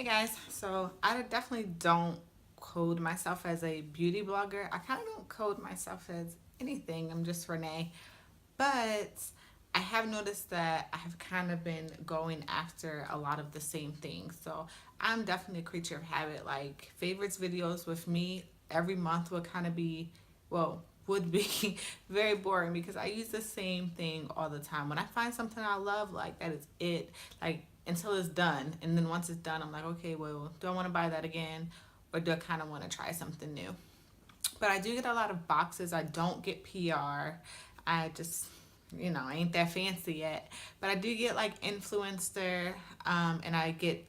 Hey guys, so I definitely don't code myself as a beauty blogger. I kind of don't code myself as anything. I'm just Renee. But I have noticed that I have kind of been going after a lot of the same things. So I'm definitely a creature of habit. Like favorites videos with me every month would kind of be, well, would be very boring because I use the same thing all the time. When I find something I love, like that is it. Like until it's done. And then once it's done, I'm like, okay, well, do I want to buy that again? Or do I kind of want to try something new? But I do get a lot of boxes. I don't get PR. I just, I ain't that fancy yet. But I do get like influencer, and I get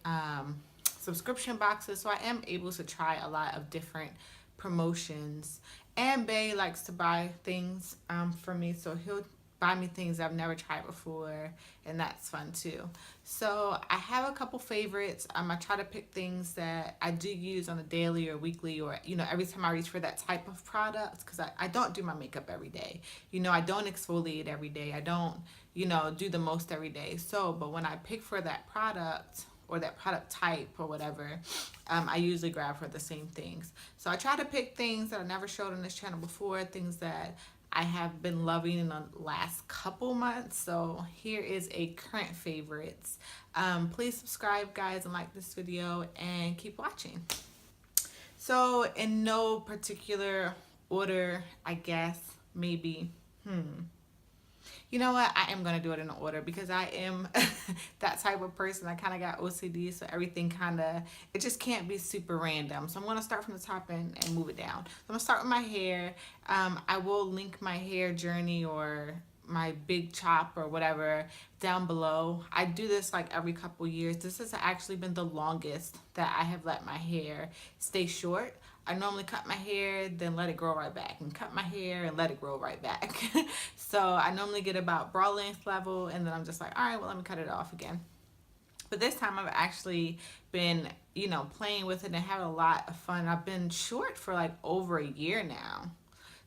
subscription boxes. So I am able to try a lot of different promotions. And Bay likes to buy things for me. So he'll buy me things I've never tried before, and that's fun too. So I have a couple favorites. I try to pick things that I do use on a daily or weekly, or every time I reach for that type of product, because I don't do my makeup every day. I don't exfoliate every day. I don't do the most every day. So but when I pick for that product or that product type or whatever, I usually grab for the same things. So I try to pick things that I never showed on this channel before, things that I have been loving in the last couple months. So here is a current favorites. Please subscribe, guys, and like this video and keep watching. So in no particular order, I guess, maybe, you know what? I am going to do it in order because I am that type of person. I kind of got OCD, so everything it just can't be super random. So I'm going to start from the top and move it down. So I'm going to start with my hair. I will link my hair journey or my big chop or whatever down below. I do this like every couple years. This has actually been the longest that I have let my hair stay short. I normally cut my hair, then let it grow right back, and cut my hair and let it grow right back. So I normally get about bra length level, and then I'm just like, all right, well, let me cut it off again. But this time I've actually been, playing with it and having a lot of fun. I've been short for like over a year now.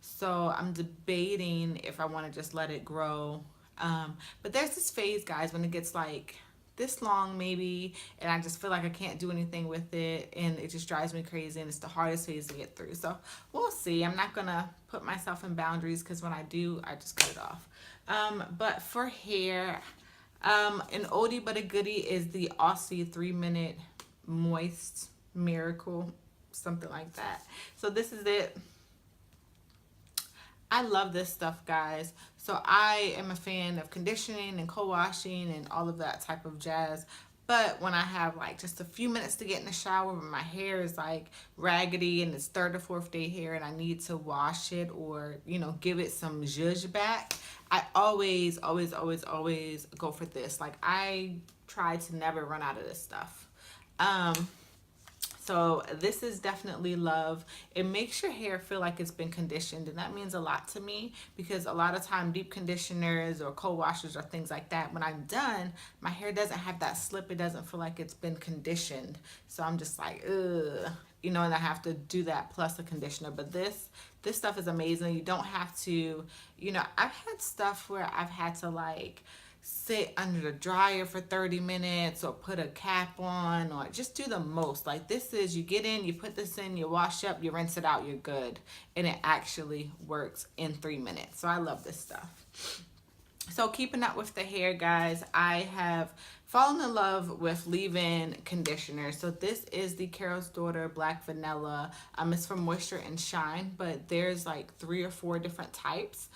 So I'm debating if I want to just let it grow. But there's this phase, guys, when it gets like this long maybe, and I just feel like I can't do anything with it, and it just drives me crazy, and it's the hardest phase to get through. So we'll see. I'm not gonna put myself in boundaries because when I do, I just cut it off. But for hair, an oldie but a goodie is the Aussie 3 minute moist miracle, something like that. So this is it. I love this stuff, guys. So I am a fan of conditioning and co-washing and all of that type of jazz. But when I have like just a few minutes to get in the shower, when my hair is like raggedy and it's third or fourth day hair and I need to wash it or, give it some zhuzh back, I always, always, always, always go for this. Like I try to never run out of this stuff. So this is definitely love. It makes your hair feel like it's been conditioned, and that means a lot to me because a lot of time deep conditioners or co-washers or things like that, when I'm done, my hair doesn't have that slip. It doesn't feel like it's been conditioned. So I'm just like, ugh, and I have to do that plus a conditioner. But this stuff is amazing. You don't have to, I've had stuff where I've had to like sit under the dryer for 30 minutes or put a cap on or just do the most. Like this is, you get in, you put this in, you wash up, you rinse it out, you're good. And it actually works in 3 minutes. So I love this stuff. So keeping up with the hair, guys, I have fallen in love with leave-in conditioner. So this is the Carol's Daughter Black Vanilla. It's from Moisture and Shine, but there's like 3 or 4 different types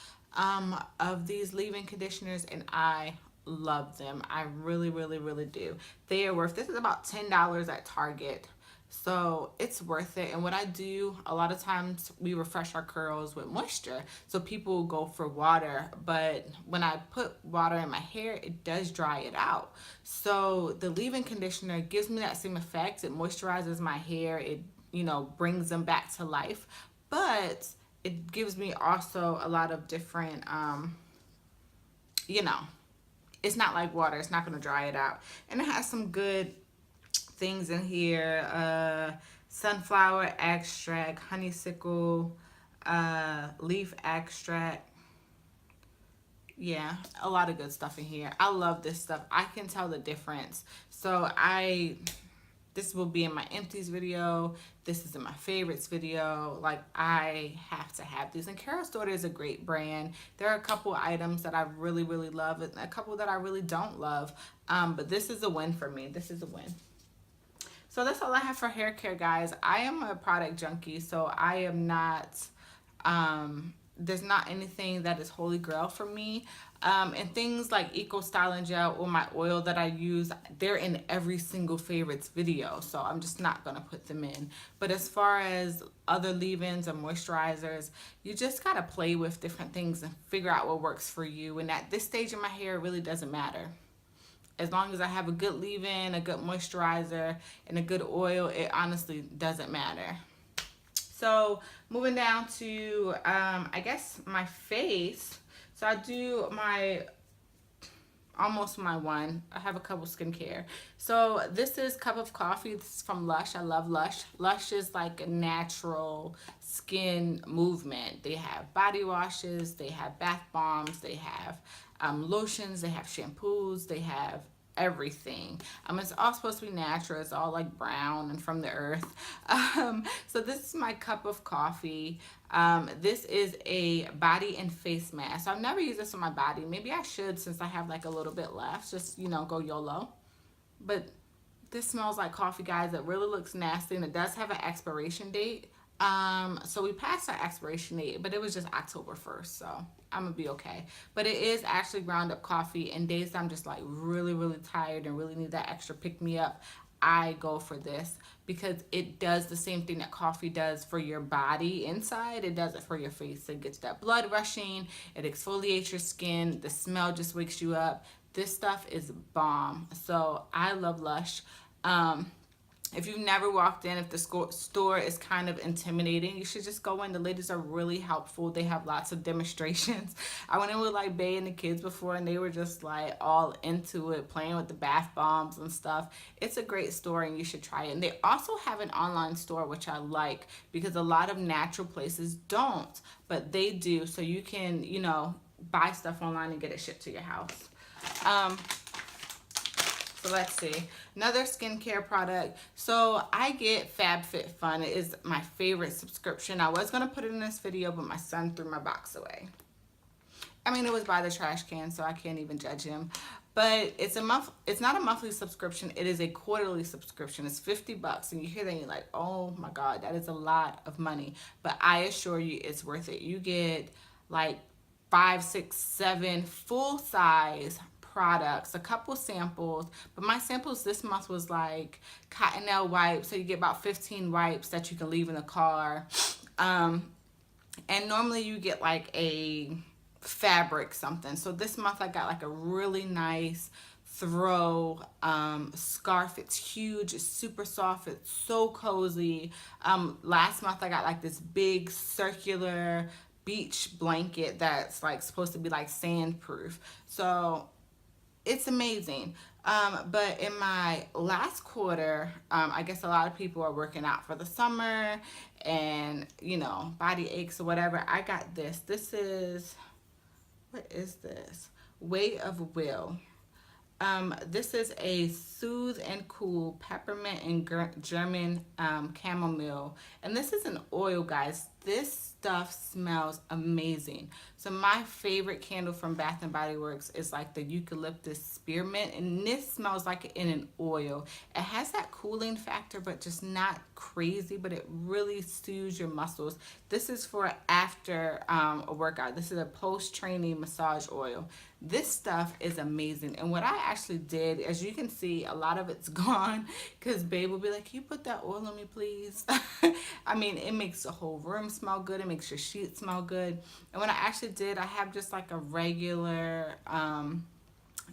of these leave-in conditioners, and I love them. I really, really, really do. They are worth, this is about $10 at Target. So it's worth it. And what I do, a lot of times we refresh our curls with moisture. So people go for water, but when I put water in my hair, it does dry it out. So the leave-in conditioner gives me that same effect. It moisturizes my hair. It, brings them back to life. But it gives me also a lot of different, it's not like water. It's not going to dry it out. And it has some good things in here. Sunflower extract, honeysuckle, leaf extract. Yeah, a lot of good stuff in here. I love this stuff. I can tell the difference. So This will be in my empties video. This is in my favorites video. Like, I have to have these. And Carol Storer is a great brand. There are a couple items that I really, really love and a couple that I really don't love. But this is a win for me. This is a win. So that's all I have for hair care, guys. I am a product junkie, so I am not, there's not anything that is holy grail for me. And things like Eco Styling Gel or my oil that I use, they're in every single favorites video, so I'm just not going to put them in. But as far as other leave-ins or moisturizers, you just got to play with different things and figure out what works for you. And at this stage in my hair, it really doesn't matter. As long as I have a good leave-in, a good moisturizer, and a good oil, it honestly doesn't matter. So moving down to, I guess, my face. So I do almost my one. I have a couple skincare. So this is Cup of Coffee. This is from Lush. I love Lush. Lush is like a natural skin movement. They have body washes, they have bath bombs, they have lotions, they have shampoos, they have everything. It's all supposed to be natural. It's all like brown and from the earth. So this is my Cup of Coffee. This is a body and face mask. So I've never used this on my body. Maybe I should, since I have like a little bit left. Just, go YOLO. But this smells like coffee, guys. It really looks nasty, and it does have an expiration date. So we passed our expiration date, but it was just October 1st, so I'm gonna be okay. But it is actually ground up coffee, and days that I'm just like really, really tired and really need that extra pick me up, I go for this because it does the same thing that coffee does for your body inside. It does it for your face. It gets that blood rushing, it exfoliates your skin, the smell just wakes you up. This stuff is bomb. So I love Lush. If you've never walked in, if the store is kind of intimidating, you should just go in. The ladies are really helpful. They have lots of demonstrations. I went in with like Bae and the kids before, and they were just like all into it, playing with the bath bombs and stuff. It's a great store, and you should try it. And they also have an online store, which I like, because a lot of natural places don't, but they do. So you can, buy stuff online and get it shipped to your house. So let's see. Another skincare product. So I get FabFitFun. It is my favorite subscription. I was going to put it in this video, but my son threw my box away. It was by the trash can, so I can't even judge him. But it's not a monthly subscription. It is a quarterly subscription. It's $50. And you hear that and you're like, oh my God, that is a lot of money. But I assure you it's worth it. You get like 5, 6, 7 full-size products, a couple samples, but my samples this month was like Cottonelle wipes, so you get about 15 wipes that you can leave in the car, and normally you get like a fabric something. So this month I got like a really nice throw scarf. It's huge, it's super soft, it's so cozy. Last month I got like this big circular beach blanket that's like supposed to be like sand proof. So it's amazing. But in my last quarter, I guess a lot of people are working out for the summer and, body aches or whatever. I got this. What is this? Weight of Will. This is a Soothe and Cool peppermint and German chamomile. And this is an oil, guys. This stuff smells amazing. So my favorite candle from Bath and Body Works is like the eucalyptus spearmint, and this smells like it in an oil. It has that cooling factor, but just not crazy, but it really soothes your muscles. This is for after a workout. This is a post-training massage oil. This stuff is amazing. And what I actually did, as you can see, a lot of it's gone because Babe will be like, can you put that oil on me, please? It makes the whole room smell good. It makes your sheets smell good. And what I actually did, I have just like a regular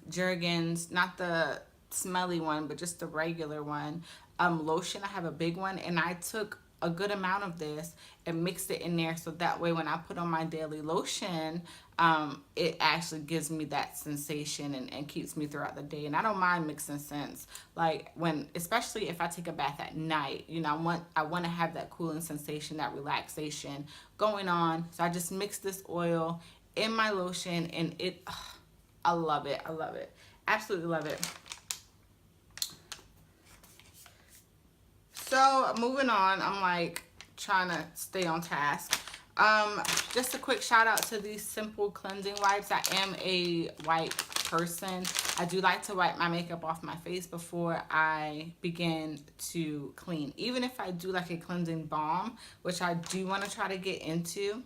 Jergens, not the smelly one, but just the regular one, lotion. I have a big one, and I took a good amount of this and mixed it in there, so that way when I put on my daily lotion, it actually gives me that sensation and keeps me throughout the day. And I don't mind mixing scents, like especially if I take a bath at night, I want to have that cooling sensation, that relaxation going on. So I just mix this oil in my lotion, and I love it. Absolutely love it. So moving on, I'm like trying to stay on task. Just a quick shout out to these simple cleansing wipes. I am a wipe person. I do like to wipe my makeup off my face before I begin to clean. Even if I do like a cleansing balm, which I do want to try to get into.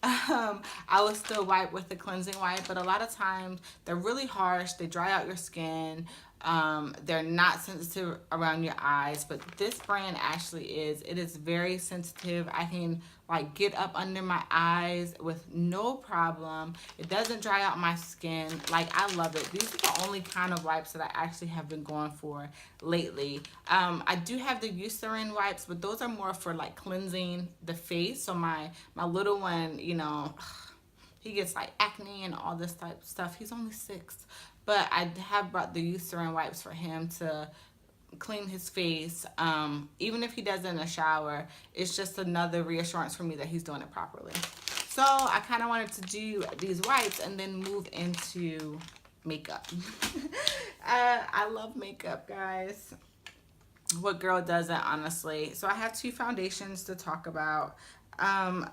I will still wipe with the cleansing wipe, but a lot of times they're really harsh. They dry out your skin. They're not sensitive around your eyes, but this brand actually is. It is very sensitive. I can like get up under my eyes with no problem. It doesn't dry out my skin. Like, I love it. These are the only kind of wipes that I actually have been going for lately. I do have the Eucerin wipes, but those are more for like cleansing the face. So my little one, you know, he gets like acne and all this type of stuff. He's only 6, but I have brought the Eucerin wipes for him to clean his face. Even if he does it in the shower, it's just another reassurance for me that he's doing it properly. So I kind of wanted to do these wipes and then move into makeup. I love makeup, guys. What girl doesn't, honestly? So I have 2 foundations to talk about.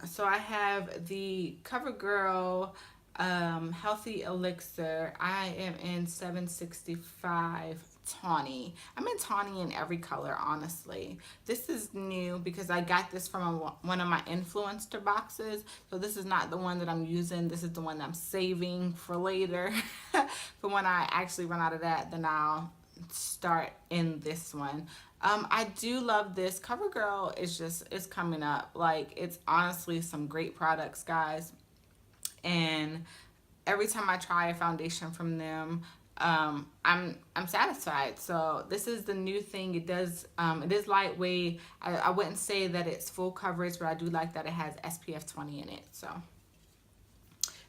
So I have the CoverGirl Healthy Elixir. I am in 765 tawny. I'm in tawny in every color, honestly. This is new because I got this from one of my influencer boxes. So this is not the one that I'm using. This is the one that I'm saving for later. For when I actually run out of that, then I'll start in this one. I do love this. CoverGirl is just, it's coming up. Like, it's honestly some great products, guys. And every time I try a foundation from them, I'm satisfied. So this is the new thing. It does it is lightweight. I wouldn't say that it's full coverage, but I do like that it has SPF 20 in it.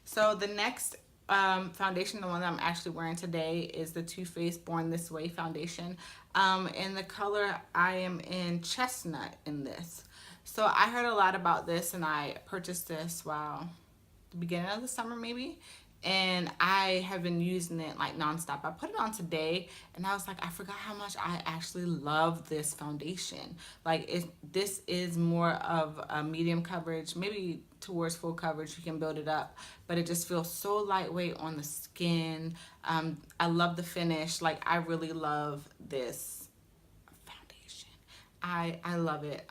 So the next foundation, the one that I'm actually wearing today, is the Too Faced Born This Way foundation. In the color, I am in chestnut in this. So I heard a lot about this, and I purchased this, wow, the beginning of the summer maybe, and I have been using it like nonstop. I put it on today and I was like, I forgot how much I actually love this foundation. Like, this is more of a medium coverage, maybe towards full coverage. You can build it up, but it just feels so lightweight on the skin. I love the finish. Like, I really love this foundation. I love it.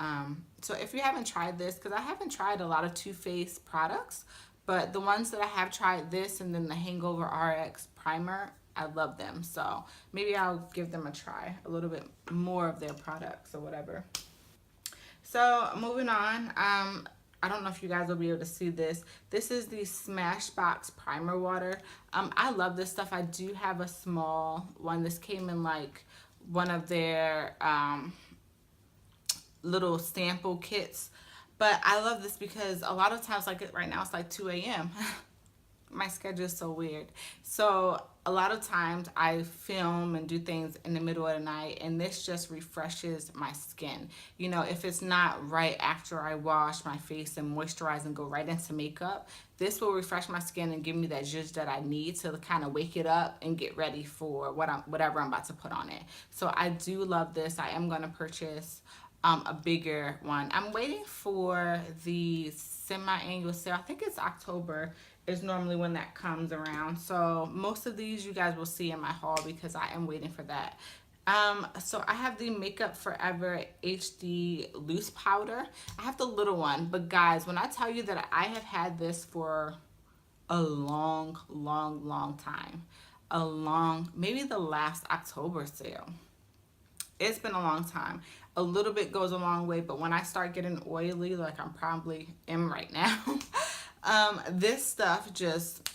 So if you haven't tried this, because I haven't tried a lot of Too Faced products, but the ones that I have tried, this and then the Hangover RX Primer, I love them. So maybe I'll give them a try, a little bit more of their products or whatever. So moving on, I don't know if you guys will be able to see this. This is the Smashbox Primer Water. I love this stuff. I do have a small one. This came in like one of their little sample kits. But I love this because a lot of times, like right now, it's like 2 a.m. My schedule is so weird. So a lot of times I film and do things in the middle of the night, and this just refreshes my skin. You know, if it's not right after I wash my face and moisturize and go right into makeup, this will refresh my skin and give me that zhuzh that I need to kind of wake it up and get ready for whatever I'm about to put on it. So I do love this. I am going to purchase a bigger one. I'm waiting for the semi-annual sale. I think it's October is normally when that comes around. So most of these you guys will see in my haul because I am waiting for that. So I have the Makeup Forever HD Loose Powder. I have the little one, but guys, when I tell you that I have had this for a long time, maybe the last October sale. It's been a long time. A little bit goes a long way, but when I start getting oily, like I'm probably am right now, this stuff just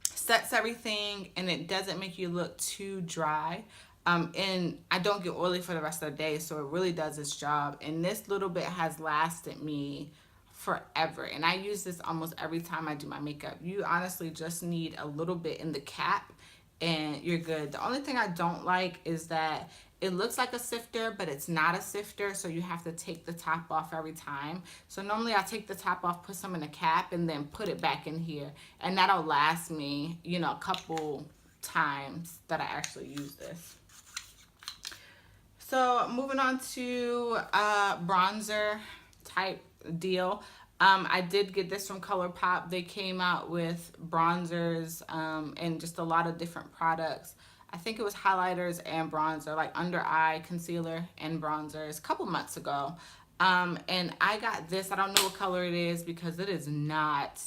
sets everything and it doesn't make you look too dry. And I don't get oily for the rest of the day, so it really does its job. And this little bit has lasted me forever. And I use this almost every time I do my makeup. You honestly just need a little bit in the cap and you're good. The only thing I don't like is that it looks like a sifter, but it's not a sifter, so you have to take the top off every time. So normally I take the top off, put some in a cap, and then put it back in here. And that'll last me, you know, a couple times that I actually use this. So moving on to bronzer type deal. I did get this from ColourPop. They came out with bronzers and just a lot of different products. I think it was highlighters and bronzer, like under eye concealer and bronzers a couple months ago. And I got this. I don't know what color it is because it is not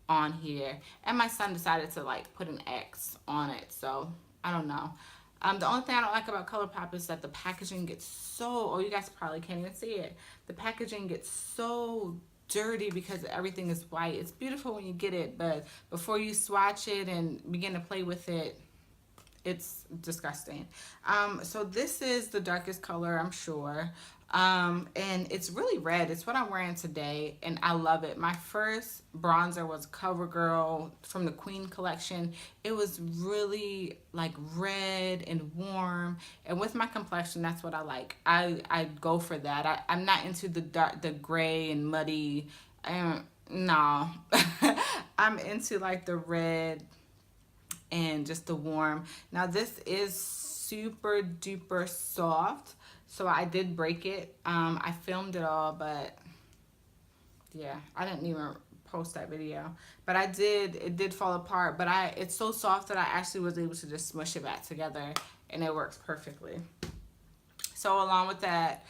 on here. And my son decided to like put an X on it. So I don't know. The only thing I don't like about ColourPop is that the packaging gets so, oh, you guys probably can't even see it. The packaging gets so dirty because everything is white. It's beautiful when you get it, but before you swatch it and begin to play with it, it's disgusting. So this is the darkest color, I'm sure. And it's really red. It's what I'm wearing today, and I love it. My first bronzer was CoverGirl from the Queen collection. It was really like red and warm, and with my complexion, that's what I like. I go for that. I'm not into the dark, the gray and muddy. No, I'm into like the red and just the warm. Now this is super duper soft, so I did break it. I filmed it all, but yeah, I didn't even post that video. But it did fall apart, but it's so soft that I actually was able to just smush it back together and it works perfectly. So along with that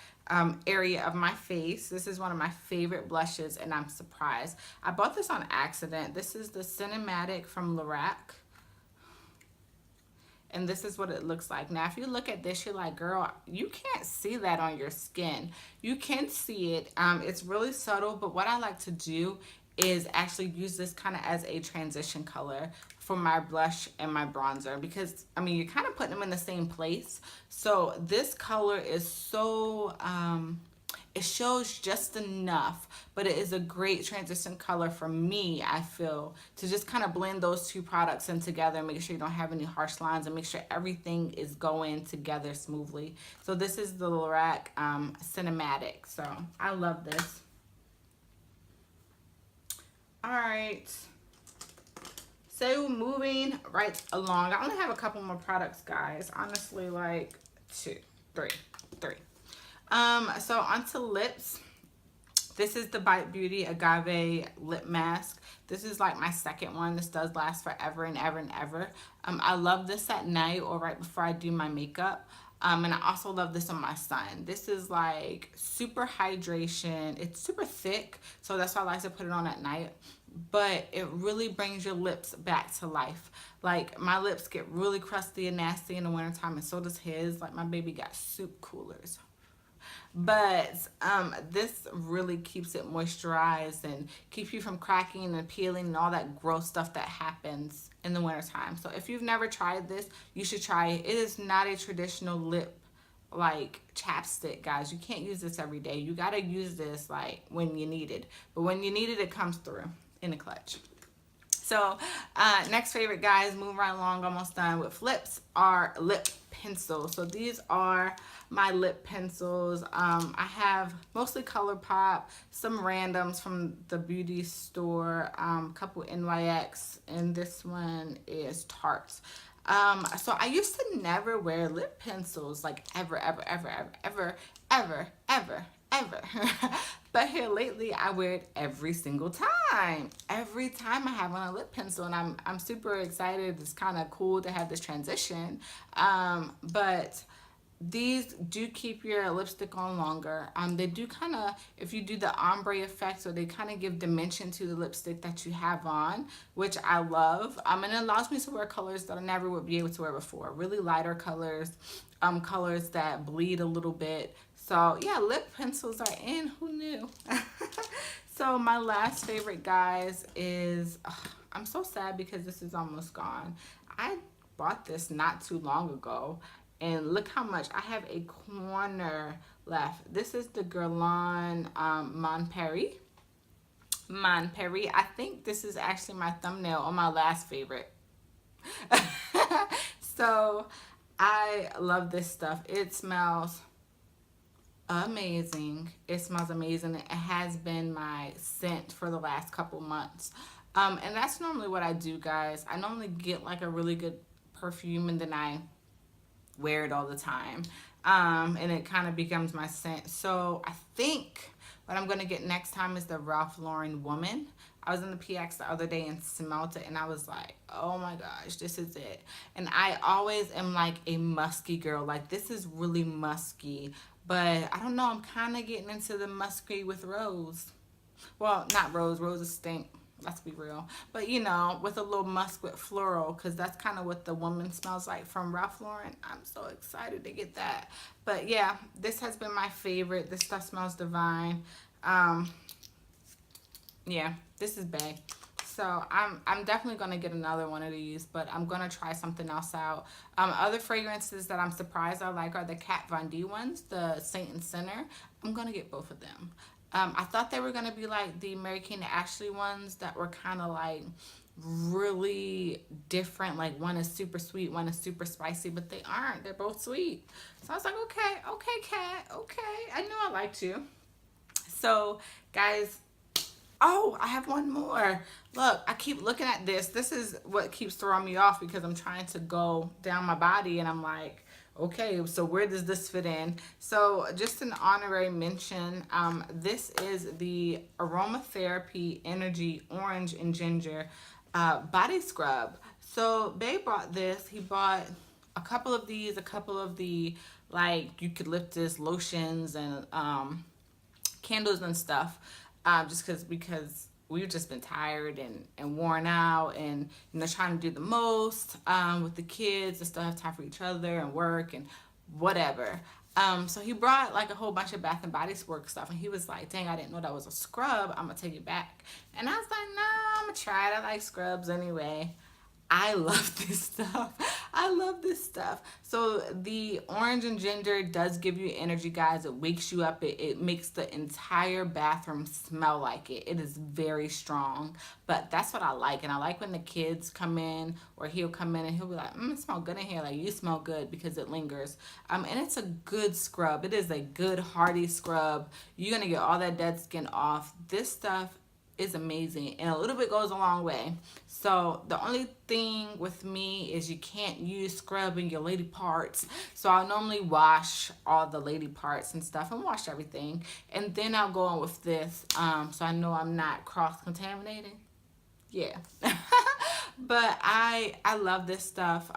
area of my face, this is one of my favorite blushes and I'm surprised. I bought this on accident. This is the Cinematic from Lorac. And this is what it looks like. Now, if you look at this, you're like, girl, you can't see that on your skin. You can see it. It's really subtle, but what I like to do is actually use this kind of as a transition color for my blush and my bronzer because, I mean, you're kind of putting them in the same place. So this color is so, it shows just enough, but it is a great transition color for me, I feel, to just kind of blend those two products in together and make sure you don't have any harsh lines and make sure everything is going together smoothly. So this is the Lorac Cinematic. So I love this. All right. So moving right along. I only have a couple more products, guys. Honestly, like three. So onto lips. This is the Bite Beauty Agave Lip Mask. This is like my second one. This does last forever and ever and ever. I love this at night or right before I do my makeup. And I also love this on my son. This is like super hydration. It's super thick, so that's why I like to put it on at night. But it really brings your lips back to life. Like my lips get really crusty and nasty in the wintertime, and so does his. Like my baby got soup coolers. But this really keeps it moisturized and keeps you from cracking and peeling and all that gross stuff that happens in the wintertime. So if you've never tried this, you should try it. It is not a traditional lip like chapstick, guys. You can't use this every day. You got to use this like when you need it. But when you need it, it comes through in the clutch. So next favorite, guys, moving right along, almost done with lips, are lip pencils. So these are my lip pencils. I have mostly ColourPop, some randoms from the beauty store, couple NYX, and this one is Tarte's. So I used to never wear lip pencils, like ever, ever. But here lately, I wear it every single time. Every time I have on a lip pencil, and I'm super excited. It's kind of cool to have this transition. But these do keep your lipstick on longer. They do kind of, if you do the ombre effect, so they kind of give dimension to the lipstick that you have on, which I love. And it allows me to wear colors that I never would be able to wear before. Really lighter colors, colors that bleed a little bit. So yeah, lip pencils are in. Who knew? So my last favorite, guys, is, I'm so sad because this is almost gone. I bought this not too long ago. And look how much. I have a corner left. This is the Guerlain Mon Paris. Mon Paris. I think this is actually my thumbnail on my last favorite. So I love this stuff. It smells amazing. It smells amazing. It has been my scent for the last couple months. And that's normally what I do, guys. I normally get like a really good perfume and then I wear it all the time. And it kind of becomes my scent. So I think what I'm gonna get next time is the Ralph Lauren Woman. I was in the PX the other day and smelled it, and I was like, oh my gosh, this is it. And I always am like a musky girl. Like, this is really musky. But I don't know, I'm kind of getting into the musky with rose. Well, not rose. Roses stink. Let's be real. But you know, with a little musk with floral, because that's kind of what the woman smells like from Ralph Lauren. I'm so excited to get that. But yeah, this has been my favorite. This stuff smells divine. Um, yeah, this is bae. So I'm definitely gonna get another one of these, but I'm gonna try something else out. Other fragrances that I'm surprised I like are the Kat Von D ones, the Saint and Sinner. I'm gonna get both of them. I thought they were gonna be like the Mary Kate and Ashley ones that were kind of like really different. Like one is super sweet, one is super spicy, but they aren't. They're both sweet. So I was like, okay, okay, Kat, okay. I knew I liked you. So, guys, oh, I have one more. Look, I keep looking at this. This is what keeps throwing me off because I'm trying to go down my body and I'm like, okay, so where does this fit in? So just an honorary mention, this is the Aromatherapy Energy Orange and Ginger Body Scrub. So Babe bought this. He bought a couple of these, a couple of the like eucalyptus lotions and candles and stuff, just because we've just been tired and worn out and trying to do the most with the kids and still have time for each other and work and whatever. So he brought like a whole bunch of Bath and Body Works stuff, and he was like, dang, I didn't know that was a scrub, I'm gonna take it back. And I was like, no, I'm gonna try it. I like scrubs anyway. I love this stuff. I love this stuff. So the orange and ginger does give you energy, guys. It wakes you up. It makes the entire bathroom smell like it. It is very strong, but that's what I like. And I like when the kids come in, or he'll come in and he'll be like, it smells good in here. Like, you smell good, because it lingers. And it's a good scrub. It is a good hearty scrub. You're going to get all that dead skin off. This stuff is amazing, and a little bit goes a long way. So the only thing with me is you can't use scrub in your lady parts. So I'll normally wash all the lady parts and stuff and wash everything, and then I'll go in with this, so I know I'm not cross-contaminating. Yeah. But I love this stuff.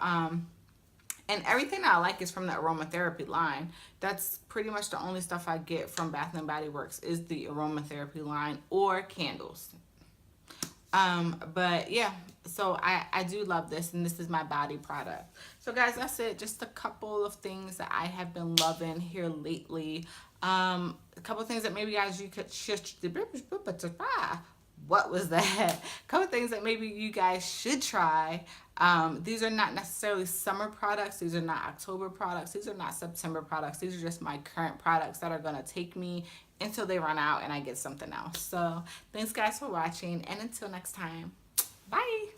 And everything that I like is from the aromatherapy line. That's pretty much the only stuff I get from Bath and Body Works is the aromatherapy line or candles. But yeah, so I do love this, and this is my body product. So guys, that's it. Just a couple of things that I have been loving here lately. A couple of things that maybe guys you could what was that? A couple of things that maybe you guys should try. These are not necessarily summer products. These are not October products. These are not September products. These are just my current products that are going to take me until they run out and I get something else. So thanks guys for watching, and until next time, bye.